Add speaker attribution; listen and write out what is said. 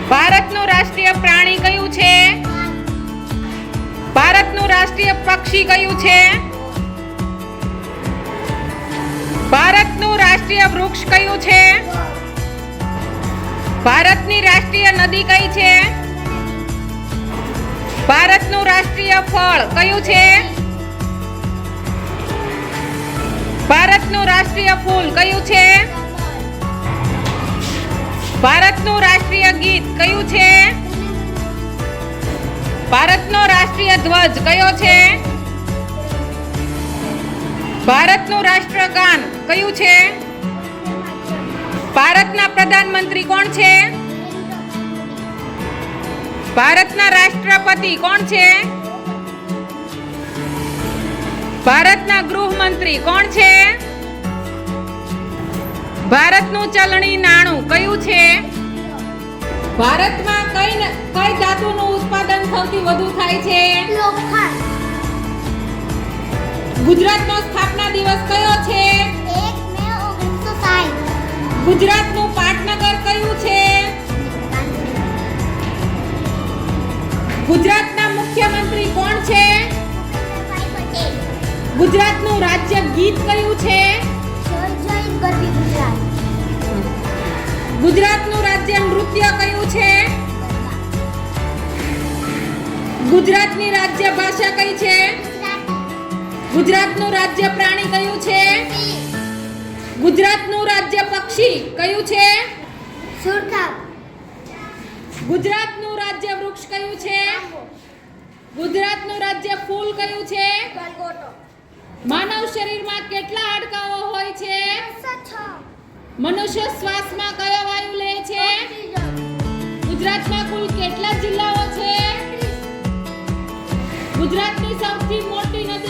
Speaker 1: ભારતનું રાષ્ટ્રીય પ્રાણી કયું છે? ભારતનું રાષ્ટ્રીય પક્ષી કયું છે? ભારતનું રાષ્ટ્રીય વૃક્ષ કયું છે? ભારતની રાષ્ટ્રીય નદી કઈ છે? ભારતનું રાષ્ટ્રીય ફળ કયું છે? ભારતનું રાષ્ટ્રીય ફૂલ કયું છે? ભારતનું રાષ્ટ્રીય ગીત કયું છે? ભારતનો રાષ્ટ્રીય ધ્વજ કયો છે? ભારતનું રાષ્ટ્રગાન કયું છે? ભારતના પ્રધાનમંત્રી કોણ છે? ભારતના રાષ્ટ્રપતિ કોણ છે? ભારતના ગૃહમંત્રી કોણ છે? ભારતનું ચલણી નાણું કયું છે? ભારતમાં કઈ ધાતુનું ઉત્પાદન સૌથી વધુ થાય છે?
Speaker 2: લોખંડ.
Speaker 1: ગુજરાતનો સ્થાપના દિવસ કયો છે?
Speaker 2: 1 મે 1960.
Speaker 1: ગુજરાતનું પાટનગર કયું છે? ગુજરાતના મુખ્યમંત્રી કોણ છે?
Speaker 2: પટેલ.
Speaker 1: ગુજરાતનું રાજ્ય ગીત કયું છે?
Speaker 2: જય જય ગરવી ગુજરાત.
Speaker 1: ગુજરાતનું રાજ્ય નૃત્ય કયું છે? ગુજરાતની રાજ્ય ભાષા કઈ છે? ગુજરાતનું રાજ્ય પ્રાણી કયું છે? ગુજરાતનું રાજ્ય પક્ષી કયું છે?
Speaker 2: સુરખાબ.
Speaker 1: ગુજરાતનું રાજ્ય વૃક્ષ કયું છે? ગુજરાતનું રાજ્ય ફૂલ કયું છે?
Speaker 2: ગલગોટો.
Speaker 1: માનવ શરીરમાં કેટલા હાડકાઓ હોય છે?
Speaker 2: 606.
Speaker 1: મનુષ્ય શ્વાસમાં કયો વાયુ લે છે?
Speaker 2: ઓક્સિજન.
Speaker 1: ગુજરાતમાં કુલ કેટલા જિલ્લાઓ છે? ગુજરાતની સૌથી મોટી નદી